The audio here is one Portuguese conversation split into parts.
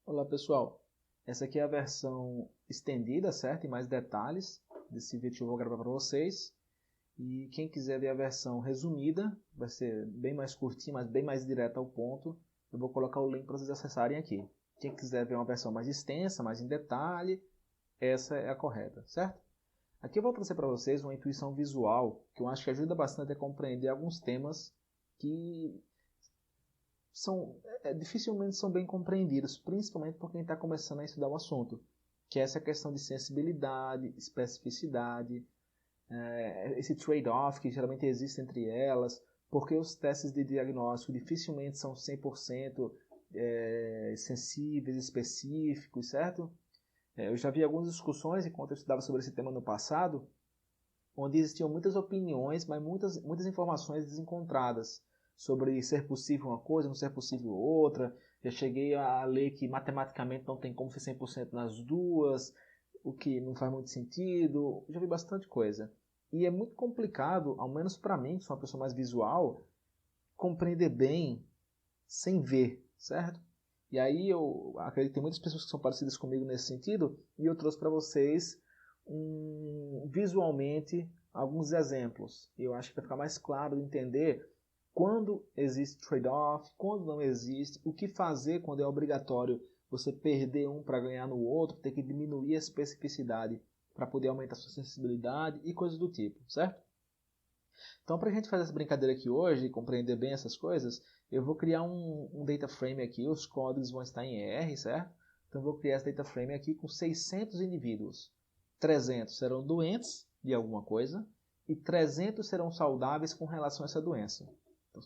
Olá pessoal, essa aqui é a versão estendida, certo? E mais detalhes desse vídeo que eu vou gravar para vocês. E quem quiser ver a versão resumida, vai ser bem mais curtinha, mas bem mais direta ao ponto. Eu vou colocar o link para vocês acessarem aqui. Quem quiser ver uma versão mais extensa, mais em detalhe, essa é a correta, certo? Aqui eu vou trazer para vocês uma intuição visual que eu acho que ajuda bastante a compreender alguns temas que dificilmente são bem compreendidos, principalmente por quem está começando a estudar o assunto, que é essa questão de sensibilidade, especificidade, esse trade-off que geralmente existe entre elas, porque os testes de diagnóstico dificilmente são 100% sensíveis, específicos, certo? Eu já vi algumas discussões, enquanto eu estudava sobre esse tema no passado, onde existiam muitas opiniões, mas muitas informações desencontradas sobre ser possível uma coisa, não ser possível outra. Já cheguei a ler que matematicamente não tem como ser 100% nas duas, o que não faz muito sentido. Já vi bastante coisa. E é muito complicado, ao menos para mim, que sou uma pessoa mais visual, compreender bem sem ver, certo? E aí eu acredito que tem muitas pessoas que são parecidas comigo nesse sentido, e eu trouxe para vocês visualmente alguns exemplos. Eu acho que vai ficar mais claro de entender quando existe trade-off, quando não existe, o que fazer quando é obrigatório você perder um para ganhar no outro, ter que diminuir a especificidade para poder aumentar a sua sensibilidade e coisas do tipo, certo? Então, para a gente fazer essa brincadeira aqui hoje e compreender bem essas coisas, eu vou criar um data frame aqui, os códigos vão estar em R, certo? Então, eu vou criar esse data frame aqui com 600 indivíduos. 300 serão doentes de alguma coisa e 300 serão saudáveis com relação a essa doença. Então,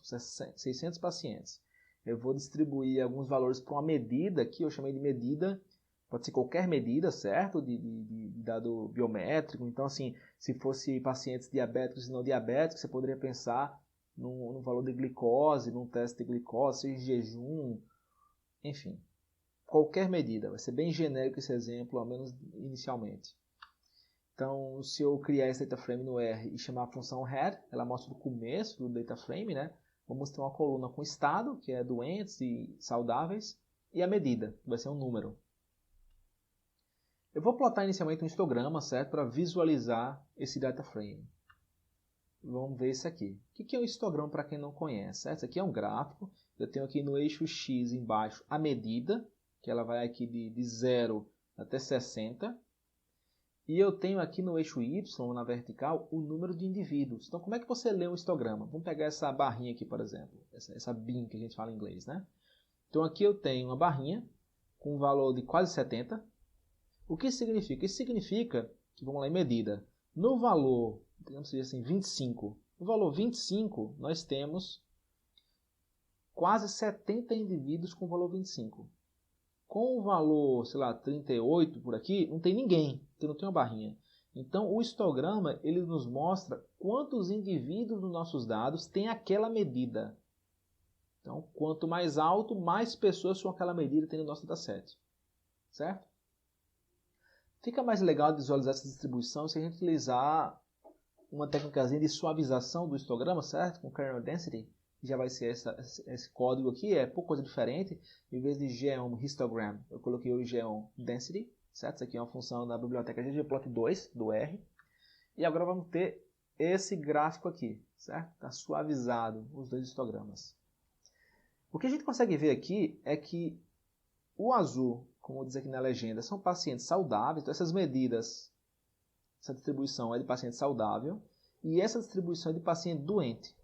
600 pacientes. Eu vou distribuir alguns valores para uma medida que eu chamei de medida. Pode ser qualquer medida, certo? De dado biométrico. Então, assim, se fosse pacientes diabéticos e não diabéticos, você poderia pensar no valor de glicose, num teste de glicose, seja jejum, enfim. Qualquer medida. Vai ser bem genérico esse exemplo, ao menos inicialmente. Então, se eu criar esse data frame no R e chamar a função head, ela mostra o começo do data frame, né? Vamos ter uma coluna com estado, que é doentes e saudáveis, e a medida, que vai ser um número. Eu vou plotar inicialmente um histograma, certo? Para visualizar esse data frame. Vamos ver isso aqui. O que é um histograma para quem não conhece? Certo? Isso aqui é um gráfico. Eu tenho aqui no eixo X embaixo a medida, que ela vai aqui de 0 até 60. E eu tenho aqui no eixo Y, na vertical, o número de indivíduos. Então, como é que você lê um histograma? Vamos pegar essa barrinha aqui, por exemplo. Essa bin que a gente fala em inglês, né? Então, aqui eu tenho uma barrinha com um valor de quase 70. O que isso significa? Isso significa que, vamos lá, em medida. No valor, digamos assim, 25. No valor 25, nós temos quase 70 indivíduos com o valor 25. Com o valor, sei lá, 38 por aqui, não tem ninguém, porque não tem uma barrinha. Então, o histograma, ele nos mostra quantos indivíduos nos nossos dados tem aquela medida. Então, quanto mais alto, mais pessoas com aquela medida tem no nosso dataset. Certo? Fica mais legal de visualizar essa distribuição se a gente utilizar uma técnica de suavização do histograma, certo? Com kernel density. Já vai ser esse código aqui, é pouca coisa diferente. Em vez de geom histogram, eu coloquei o geom density, certo? Isso aqui é uma função da biblioteca ggplot2, do R. E agora vamos ter esse gráfico aqui, certo? Está suavizado os dois histogramas. O que a gente consegue ver aqui é que o azul, como diz aqui na legenda, são pacientes saudáveis. Então essas medidas, essa distribuição é de paciente saudável e essa distribuição é de paciente doente.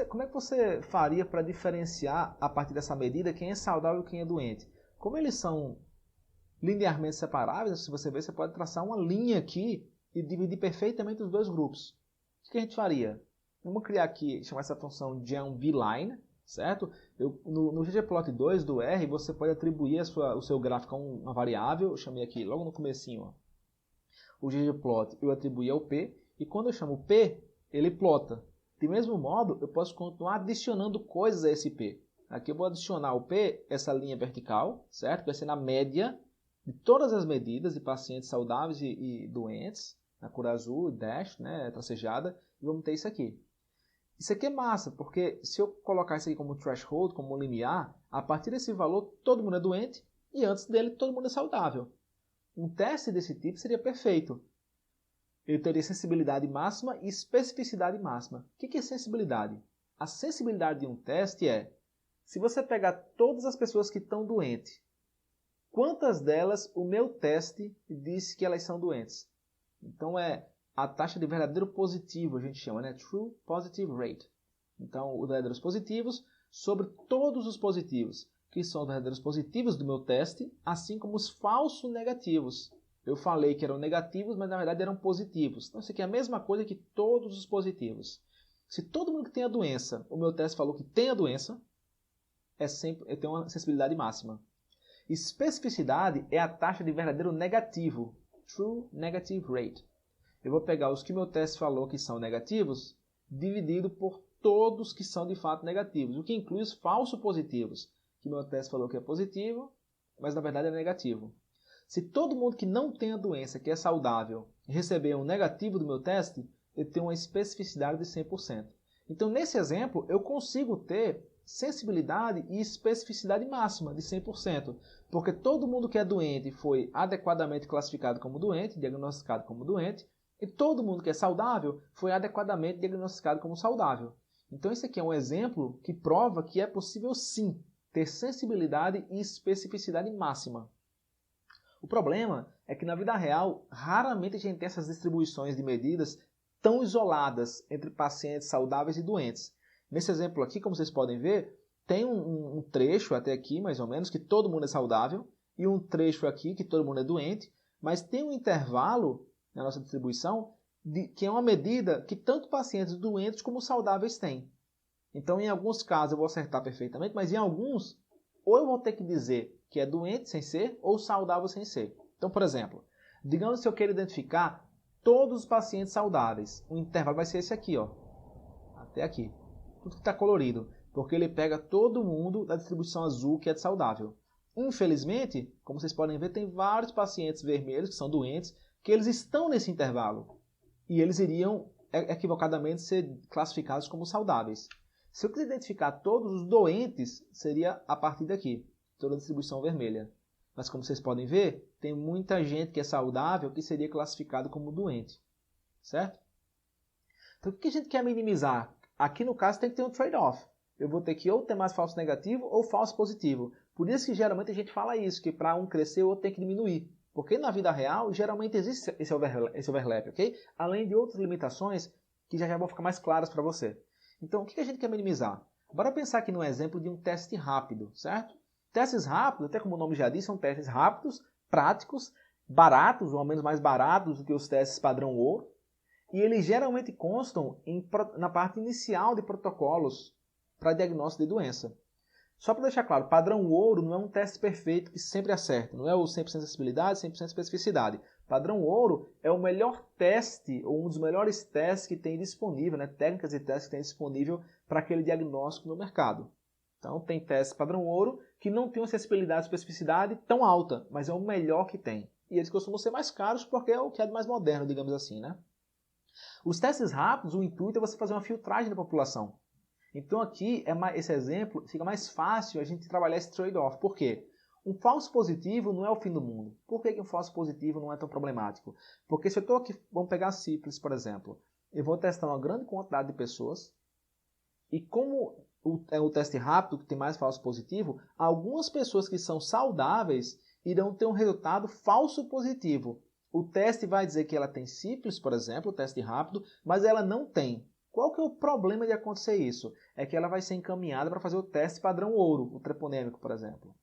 Como é que você faria para diferenciar a partir dessa medida quem é saudável e quem é doente? Como eles são linearmente separáveis, se você ver, você pode traçar uma linha aqui e dividir perfeitamente os dois grupos. O que a gente faria? Vamos criar aqui, chamar essa função geomVline, certo? No ggplot2 do R, você pode atribuir o seu gráfico a uma variável, eu chamei aqui logo no comecinho, ó. O ggplot eu atribuí ao P, e quando eu chamo o P, ele plota. De mesmo modo, eu posso continuar adicionando coisas a esse P. Aqui eu vou adicionar ao P essa linha vertical, certo? Vai ser na média de todas as medidas de pacientes saudáveis e doentes, na cor azul, dash, né, tracejada, e vamos ter isso aqui. Isso aqui é massa, porque se eu colocar isso aqui como threshold, como limiar, A partir desse valor, todo mundo é doente e antes dele, todo mundo é saudável. Um teste desse tipo seria perfeito. Ele teria sensibilidade máxima e especificidade máxima. O que é sensibilidade? A sensibilidade de um teste é, se você pegar todas as pessoas que estão doentes, quantas delas o meu teste disse que elas são doentes? Então é a taxa de verdadeiro positivo, a gente chama, né? True Positive Rate. Então, os verdadeiros positivos sobre todos os positivos, que são os verdadeiros positivos do meu teste, assim como os falsos negativos. Eu falei que eram negativos, mas na verdade eram positivos. Então, isso aqui é a mesma coisa que todos os positivos. Se todo mundo que tem a doença, o meu teste falou que tem a doença, eu tenho uma sensibilidade máxima. Especificidade é a taxa de verdadeiro negativo, True Negative Rate. Eu vou pegar os que meu teste falou que são negativos, dividido por todos que são de fato negativos, o que inclui os falsos positivos, que meu teste falou que é positivo, mas na verdade é negativo. Se todo mundo que não tem a doença, que é saudável, receber um negativo do meu teste, eu tenho uma especificidade de 100%. Então, nesse exemplo, eu consigo ter sensibilidade e especificidade máxima de 100%, porque todo mundo que é doente foi adequadamente classificado como doente, diagnosticado como doente, e todo mundo que é saudável foi adequadamente diagnosticado como saudável. Então, esse aqui é um exemplo que prova que é possível sim ter sensibilidade e especificidade máxima. O problema é que na vida real, raramente a gente tem essas distribuições de medidas tão isoladas entre pacientes saudáveis e doentes. Nesse exemplo aqui, como vocês podem ver, tem um trecho até aqui, mais ou menos, que todo mundo é saudável, e um trecho aqui que todo mundo é doente, mas tem um intervalo na nossa distribuição que é uma medida que tanto pacientes doentes como saudáveis têm. Então, em alguns casos eu vou acertar perfeitamente, mas em alguns, ou eu vou ter que dizer que é doente sem ser, ou saudável sem ser. Então, por exemplo, digamos que eu quero identificar todos os pacientes saudáveis. O intervalo vai ser esse aqui, ó, até aqui. Tudo que está colorido, porque ele pega todo mundo da distribuição azul que é de saudável. Infelizmente, como vocês podem ver, tem vários pacientes vermelhos que são doentes, que eles estão nesse intervalo. E eles iriam equivocadamente ser classificados como saudáveis. Se eu quiser identificar todos os doentes, seria a partir daqui, toda a distribuição vermelha. Mas como vocês podem ver, tem muita gente que é saudável que seria classificado como doente. Certo? Então o que a gente quer minimizar? Aqui no caso tem que ter um trade-off. Eu vou ter que ou ter mais falso negativo ou falso positivo. Por isso que geralmente a gente fala isso, que para um crescer o outro tem que diminuir. Porque na vida real, geralmente existe esse overlap, ok? Além de outras limitações que já vão ficar mais claras para você. Então, o que a gente quer minimizar? Bora pensar aqui no exemplo de um teste rápido, certo? Testes rápidos, até como o nome já diz, são testes rápidos, práticos, baratos, ou ao menos mais baratos do que os testes padrão ouro. E eles geralmente constam na parte inicial de protocolos para diagnóstico de doença. Só para deixar claro, padrão ouro não é um teste perfeito que sempre acerta, não é o 100% sensibilidade, 100% especificidade. Padrão ouro é o melhor teste, ou um dos melhores testes que tem disponível, né? Técnicas de testes que tem disponível para aquele diagnóstico no mercado. Então tem teste padrão ouro que não tem uma sensibilidade e especificidade tão alta, mas é o melhor que tem. E eles costumam ser mais caros porque é o que é mais moderno, digamos assim, né? Os testes rápidos, o intuito é você fazer uma filtragem da população. Então aqui, esse exemplo, fica mais fácil a gente trabalhar esse trade-off. Por quê? Um falso positivo não é o fim do mundo. Por que um falso positivo não é tão problemático? Porque se eu estou aqui, vamos pegar a sífilis, por exemplo, eu vou testar uma grande quantidade de pessoas, e como é o teste rápido, que tem mais falso positivo, algumas pessoas que são saudáveis irão ter um resultado falso positivo. O teste vai dizer que ela tem sífilis, por exemplo, o teste rápido, mas ela não tem. Qual que é o problema de acontecer isso? É que ela vai ser encaminhada para fazer o teste padrão ouro, o treponêmico, por exemplo.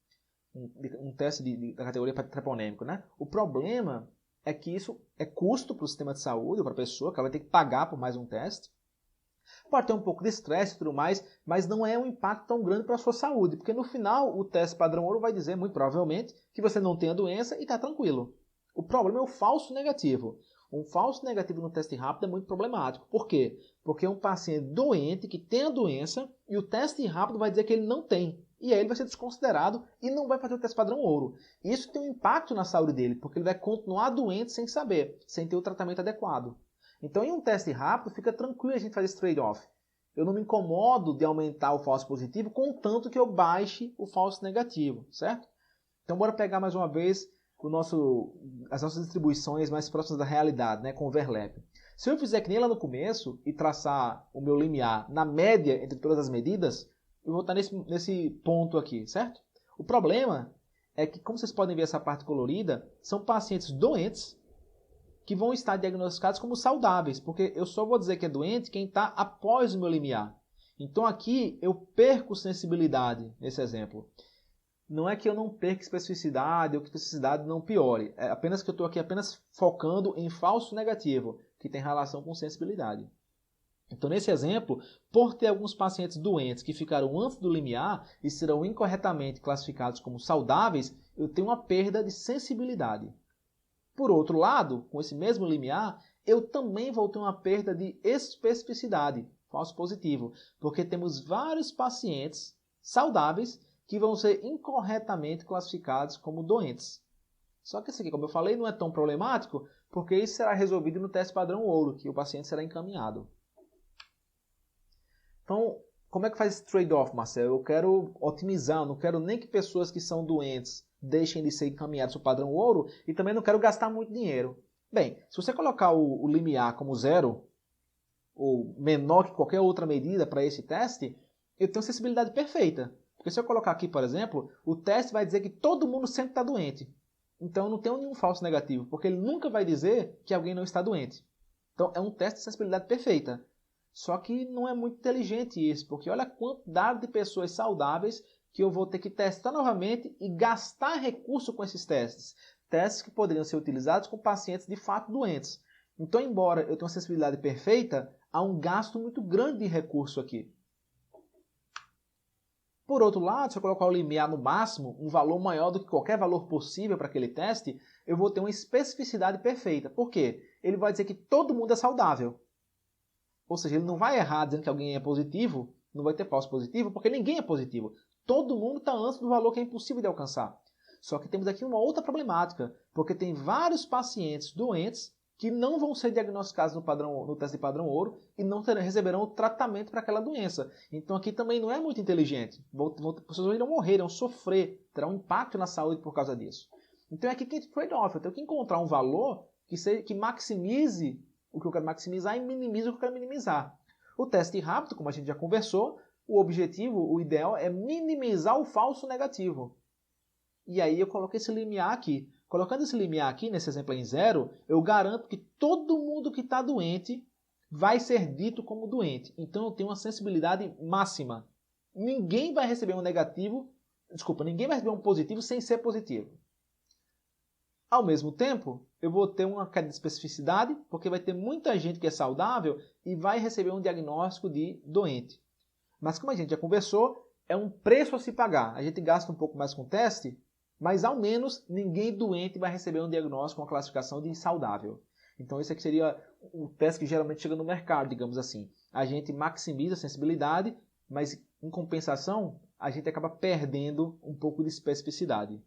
Um teste da categoria treponêmico, né? O problema é que isso é custo para o sistema de saúde, para a pessoa, que ela vai ter que pagar por mais um teste. Pode ter um pouco de estresse e tudo mais, mas não é um impacto tão grande para a sua saúde, porque no final o teste padrão ouro vai dizer, muito provavelmente, que você não tem a doença e está tranquilo. O problema é o falso negativo. Um falso negativo no teste rápido é muito problemático. Por quê? Porque é um paciente doente que tem a doença e o teste rápido vai dizer que ele não tem. E aí ele vai ser desconsiderado e não vai fazer o teste padrão ouro. Isso tem um impacto na saúde dele, porque ele vai continuar doente sem saber, sem ter o tratamento adequado. Então, em um teste rápido, fica tranquilo a gente fazer esse trade-off. eu não me incomodo de aumentar o falso positivo, contanto que eu baixe o falso negativo, certo? Então, bora pegar mais uma vez as nossas distribuições mais próximas da realidade, né, com o overlap. Se eu fizer que nem lá no começo e traçar o meu limiar na média entre todas as medidas, eu vou estar nesse ponto aqui, certo? O problema é que, como vocês podem ver essa parte colorida, são pacientes doentes que vão estar diagnosticados como saudáveis, porque eu só vou dizer que é doente quem está após o meu limiar. Então aqui eu perco sensibilidade nesse exemplo. Não é que eu não perca especificidade ou que a especificidade não piore, é apenas que eu estou aqui apenas focando em falso negativo, que tem relação com sensibilidade. Então, nesse exemplo, por ter alguns pacientes doentes que ficaram antes do limiar e serão incorretamente classificados como saudáveis, eu tenho uma perda de sensibilidade. Por outro lado, com esse mesmo limiar, eu também vou ter uma perda de especificidade, falso positivo, porque temos vários pacientes saudáveis que vão ser incorretamente classificados como doentes. Só que isso aqui, como eu falei, não é tão problemático, porque isso será resolvido no teste padrão ouro, que o paciente será encaminhado. Então, como é que faz esse trade-off, Marcelo? Eu quero otimizar, eu não quero nem que pessoas que são doentes deixem de ser encaminhados para o padrão ouro e também não quero gastar muito dinheiro. Bem, se você colocar o limiar como zero, ou menor que qualquer outra medida para esse teste, eu tenho sensibilidade perfeita. Porque se eu colocar aqui, por exemplo, o teste vai dizer que todo mundo sempre está doente. Então eu não tenho nenhum falso negativo, porque ele nunca vai dizer que alguém não está doente. Então é um teste de sensibilidade perfeita. Só que não é muito inteligente isso, porque olha a quantidade de pessoas saudáveis que eu vou ter que testar novamente e gastar recurso com esses testes. Testes que poderiam ser utilizados com pacientes de fato doentes. Então, embora eu tenha uma sensibilidade perfeita, há um gasto muito grande de recurso aqui. Por outro lado, se eu colocar o limiar no máximo, um valor maior do que qualquer valor possível para aquele teste, eu vou ter uma especificidade perfeita. Por quê? Ele vai dizer que todo mundo é saudável. Ou seja, ele não vai errar dizendo que alguém é positivo, não vai ter falso positivo, porque ninguém é positivo. Todo mundo está antes do valor que é impossível de alcançar. Só que temos aqui uma outra problemática, porque tem vários pacientes doentes que não vão ser diagnosticados no teste de padrão ouro e não receberão o tratamento para aquela doença. Então aqui também não é muito inteligente. Pessoas irão morrer, irão sofrer, terá um impacto na saúde por causa disso. Então é aqui que tem trade-off. Eu tenho que encontrar um valor que maximize o que eu quero maximizar e minimize o que eu quero minimizar. O teste rápido, como a gente já conversou, o objetivo, o ideal é minimizar o falso negativo. E aí eu coloquei esse limiar aqui. Colocando esse limiar aqui, nesse exemplo em zero, eu garanto que todo mundo que está doente vai ser dito como doente. Então eu tenho uma sensibilidade máxima. Ninguém vai receber um negativo, ninguém vai receber um positivo sem ser positivo. Ao mesmo tempo, eu vou ter uma queda de especificidade, porque vai ter muita gente que é saudável e vai receber um diagnóstico de doente. Mas como a gente já conversou, é um preço a se pagar. A gente gasta um pouco mais com o teste, mas ao menos ninguém doente vai receber um diagnóstico, uma classificação de saudável. Então esse aqui seria o teste que geralmente chega no mercado, digamos assim. A gente maximiza a sensibilidade, mas em compensação a gente acaba perdendo um pouco de especificidade.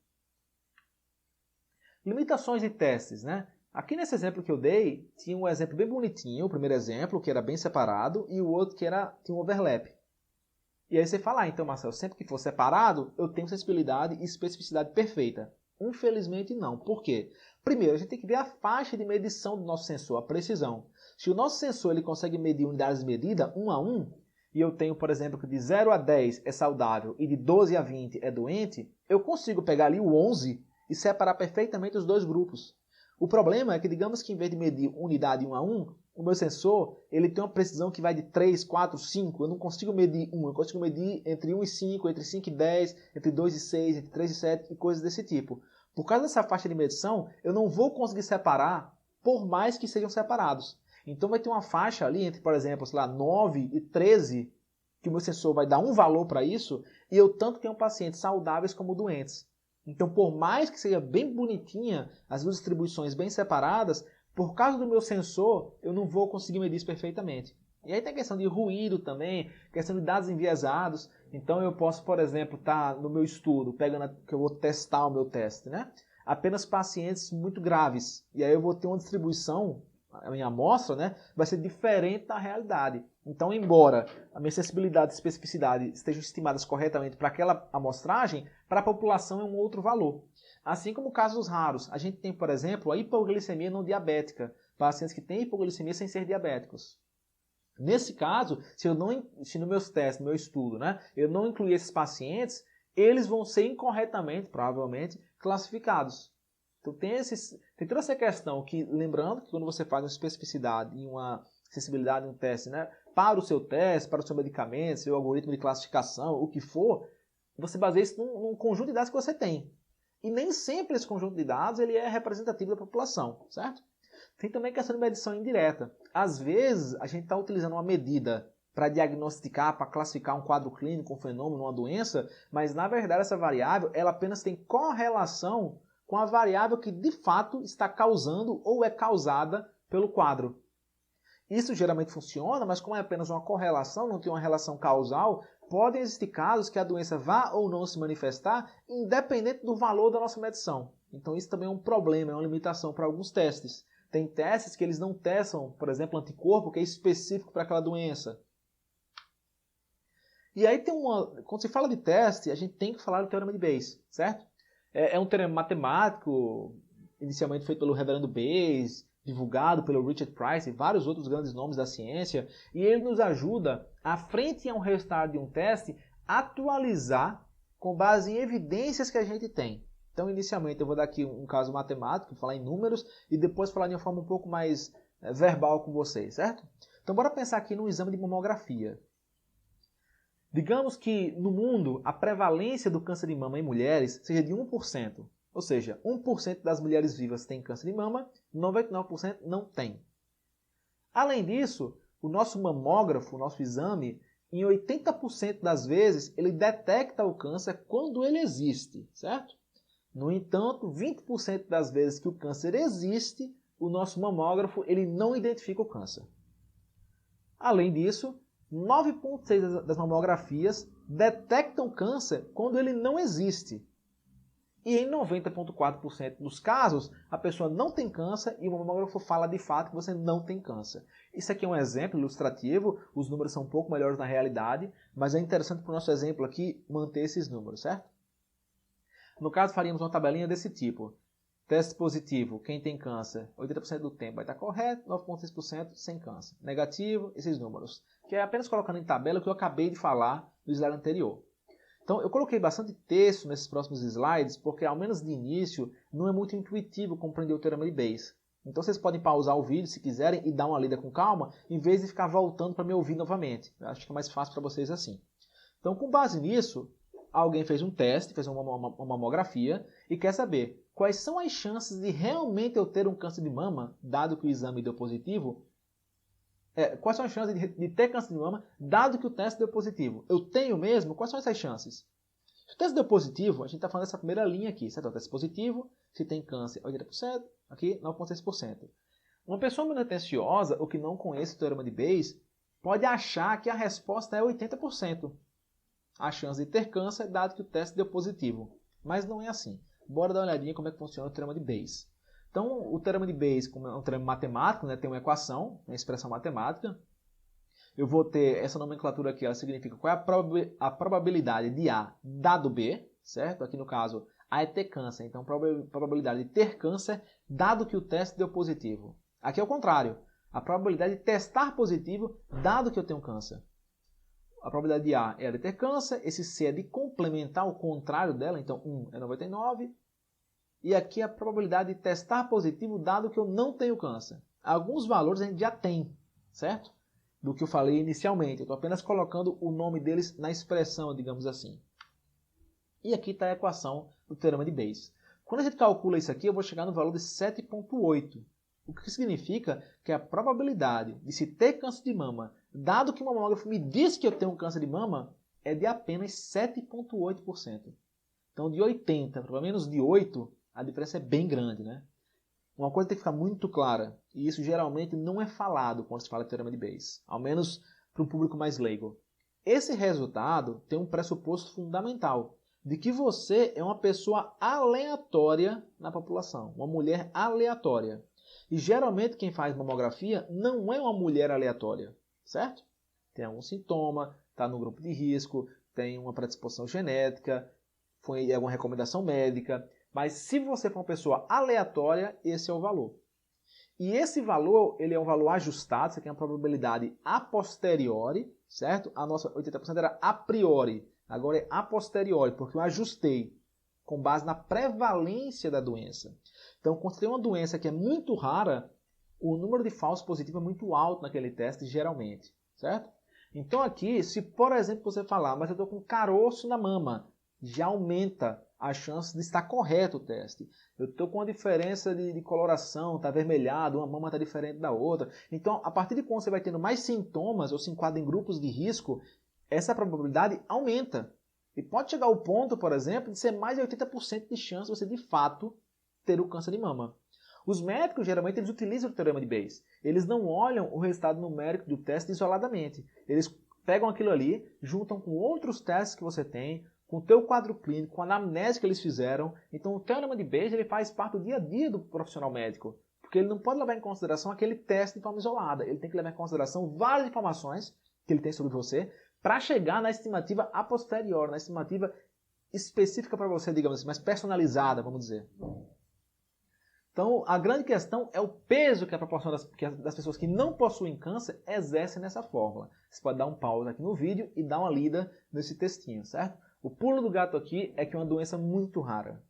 Limitações de testes, né? Aqui nesse exemplo que eu dei, tinha um exemplo bem bonitinho, o primeiro exemplo, que era bem separado, e o outro que tinha um overlap. E aí você fala, então Marcelo, sempre que for separado, eu tenho sensibilidade e especificidade perfeita. Infelizmente não. Por quê? Primeiro, a gente tem que ver a faixa de medição do nosso sensor, a precisão. Se o nosso sensor ele consegue medir unidades de medida 1 a 1, e eu tenho, por exemplo, que de 0 a 10 é saudável e de 12 a 20 é doente, eu consigo pegar ali o 11 e separar perfeitamente os dois grupos. O problema é que, digamos que em vez de medir unidade 1 a 1, o meu sensor ele tem uma precisão que vai de 3, 4, 5. Eu não consigo medir 1, eu consigo medir entre 1 e 5, entre 5 e 10, entre 2 e 6, entre 3 e 7 e coisas desse tipo. Por causa dessa faixa de medição, eu não vou conseguir separar por mais que sejam separados. Então vai ter uma faixa ali entre, por exemplo, sei lá, 9 e 13, que o meu sensor vai dar um valor para isso, e eu tanto tenho pacientes saudáveis como doentes. Então, por mais que seja bem bonitinha, as duas distribuições bem separadas, por causa do meu sensor, eu não vou conseguir medir isso perfeitamente. E aí tem a questão de ruído também, questão de dados enviesados. Então, eu posso, por exemplo, estar no meu estudo, que eu vou testar o meu teste, né? Apenas pacientes muito graves. E aí eu vou ter uma distribuição a minha amostra, né, vai ser diferente da realidade. Então, embora a minha sensibilidade e especificidade estejam estimadas corretamente para aquela amostragem, para a população é um outro valor. Assim como casos raros. A gente tem, por exemplo, a hipoglicemia não diabética, pacientes que têm hipoglicemia sem ser diabéticos. Nesse caso, se no meus testes, no meu estudo, né, eu não incluir esses pacientes, eles vão ser incorretamente, provavelmente, classificados. Então tem toda essa questão que, lembrando que quando você faz uma especificidade e uma sensibilidade em um teste, né, para o seu teste, para o seu medicamento, seu algoritmo de classificação, o que for, você baseia isso num conjunto de dados que você tem. E nem sempre esse conjunto de dados ele é representativo da população, certo? Tem também a questão de medição indireta. Às vezes, a gente está utilizando uma medida para diagnosticar, para classificar um quadro clínico, um fenômeno, uma doença, mas na verdade essa variável ela apenas tem correlação com a variável que de fato está causando ou é causada pelo quadro. Isso geralmente funciona, mas como é apenas uma correlação, não tem uma relação causal, podem existir casos que a doença vá ou não se manifestar, independente do valor da nossa medição. Então isso também é um problema, é uma limitação para alguns testes. Tem testes que eles não testam, por exemplo, anticorpo, que é específico para aquela doença. E aí quando se fala de teste, a gente tem que falar do teorema de Bayes, certo? É um teorema matemático, inicialmente feito pelo reverendo Bayes, divulgado pelo Richard Price e vários outros grandes nomes da ciência, e ele nos ajuda, à frente a um resultado de um teste, atualizar com base em evidências que a gente tem. Então, inicialmente, eu vou dar aqui um caso matemático, falar em números, e depois falar de uma forma um pouco mais verbal com vocês, certo? Então, bora pensar aqui no exame de mamografia. Digamos que no mundo a prevalência do câncer de mama em mulheres seja de 1%. Ou seja, 1% das mulheres vivas têm câncer de mama, 99% não tem. Além disso, o nosso mamógrafo, o nosso exame, em 80% das vezes, ele detecta o câncer quando ele existe, certo? No entanto, 20% das vezes que o câncer existe, o nosso mamógrafo ele não identifica o câncer. Além disso, 9,6% das mamografias detectam câncer quando ele não existe. E em 90,4% dos casos, a pessoa não tem câncer e o mamógrafo fala de fato que você não tem câncer. Isso aqui é um exemplo ilustrativo, os números são um pouco melhores na realidade, mas é interessante para o nosso exemplo aqui manter esses números, certo? No caso, faríamos uma tabelinha desse tipo. Teste positivo, quem tem câncer, 80% do tempo vai estar correto, 9,6% sem câncer. Negativo, esses números. Que é apenas colocando em tabela o que eu acabei de falar no slide anterior. Então, eu coloquei bastante texto nesses próximos slides, porque, ao menos de início, não é muito intuitivo compreender o teorema de Bayes. Então, vocês podem pausar o vídeo, se quiserem, e dar uma lida com calma, em vez de ficar voltando para me ouvir novamente. Eu acho que é mais fácil para vocês assim. Então, com base nisso, alguém fez um teste, fez uma mamografia, e quer saber quais são as chances de realmente eu ter um câncer de mama, dado que o exame deu positivo. Quais são as chances de ter câncer de mama, dado que o teste deu positivo? Eu tenho mesmo? Quais são essas chances? Se o teste deu positivo, a gente está falando dessa primeira linha aqui, certo? O teste positivo, se tem câncer, 80%, aqui 9,6%. Uma pessoa menos atenciosa, ou que não conhece o teorema de Bayes, pode achar que a resposta é 80%. A chance de ter câncer, dado que o teste deu positivo. Mas não é assim. Bora dar uma olhadinha como é que funciona o teorema de Bayes. Então, o teorema de Bayes, como é um teorema matemático, né, tem uma equação, uma expressão matemática. Eu vou ter essa nomenclatura aqui, ela significa qual é a probabilidade de A dado B, certo? Aqui no caso, A é ter câncer, então probabilidade de ter câncer, dado que o teste deu positivo. Aqui é o contrário, a probabilidade de testar positivo, dado que eu tenho câncer. A probabilidade de A é de ter câncer, esse C é de complementar o contrário dela, então 1 é 99. E aqui a probabilidade de testar positivo, dado que eu não tenho câncer. Alguns valores a gente já tem, certo? Do que eu falei inicialmente. Eu estou apenas colocando o nome deles na expressão, digamos assim. E aqui está a equação do teorema de Bayes. Quando a gente calcula isso aqui, eu vou chegar no valor de 7,8. O que significa que a probabilidade de se ter câncer de mama, dado que o mamógrafo me diz que eu tenho câncer de mama, é de apenas 7,8%. Então, de 80 para menos de 8, a diferença é bem grande, né? Uma coisa tem que ficar muito clara, e isso geralmente não é falado quando se fala de teorema de Bayes, ao menos para um público mais leigo. Esse resultado tem um pressuposto fundamental, de que você é uma pessoa aleatória na população, uma mulher aleatória. E geralmente quem faz mamografia não é uma mulher aleatória, certo? Tem algum sintoma, está no grupo de risco, tem uma predisposição genética, foi alguma recomendação médica. Mas se você for uma pessoa aleatória, esse é o valor. E esse valor, ele é um valor ajustado, isso aqui é uma probabilidade a posteriori, certo? A nossa 80% era a priori, agora é a posteriori, porque eu ajustei com base na prevalência da doença. Então, quando você tem uma doença que é muito rara, o número de falsos positivos é muito alto naquele teste, geralmente, certo? Então aqui, se por exemplo você falar, mas eu estou com caroço na mama, já aumenta a chance de estar correto o teste. Eu estou com uma diferença de coloração, está avermelhado, uma mama está diferente da outra. Então, a partir de quando você vai tendo mais sintomas ou se enquadra em grupos de risco, essa probabilidade aumenta. E pode chegar ao ponto, por exemplo, de ser mais de 80% de chance de você, de fato, ter o câncer de mama. Os médicos, geralmente, eles utilizam o teorema de Bayes. Eles não olham o resultado numérico do teste isoladamente. Eles pegam aquilo ali, juntam com outros testes que você tem, com o teu quadro clínico, com a anamnese que eles fizeram. Então, o teorema de Bayes ele faz parte do dia a dia do profissional médico. Porque ele não pode levar em consideração aquele teste de forma isolada. Ele tem que levar em consideração várias informações que ele tem sobre você para chegar na estimativa a posteriori, na estimativa específica para você, digamos assim, mais personalizada, vamos dizer. Então, a grande questão é o peso que a proporção das pessoas que não possuem câncer exercem nessa fórmula. Você pode dar um pause aqui no vídeo e dar uma lida nesse textinho, certo? O pulo do gato aqui é que é uma doença muito rara.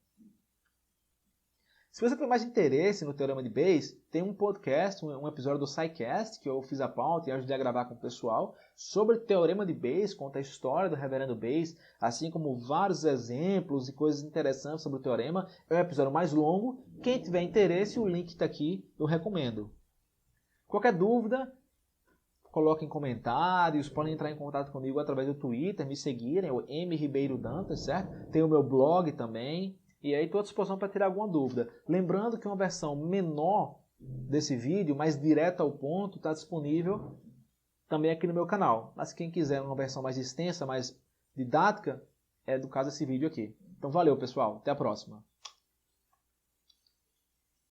Se você tem mais interesse no teorema de Bayes, tem um podcast, um episódio do SciCast, que eu fiz a pauta e ajudei a gravar com o pessoal, sobre o teorema de Bayes, conta a história do reverendo Bayes, assim como vários exemplos e coisas interessantes sobre o teorema. É um episódio mais longo. Quem tiver interesse, o link está aqui, eu recomendo. Qualquer dúvida, coloque em comentários, podem entrar em contato comigo através do Twitter, me seguirem, é o M. Ribeiro Dantas, certo? Tem o meu blog também. E aí estou à disposição para tirar alguma dúvida. Lembrando que uma versão menor desse vídeo, mais direta ao ponto, está disponível também aqui no meu canal. Mas quem quiser uma versão mais extensa, mais didática, é do caso desse vídeo aqui. Então valeu, pessoal. Até a próxima.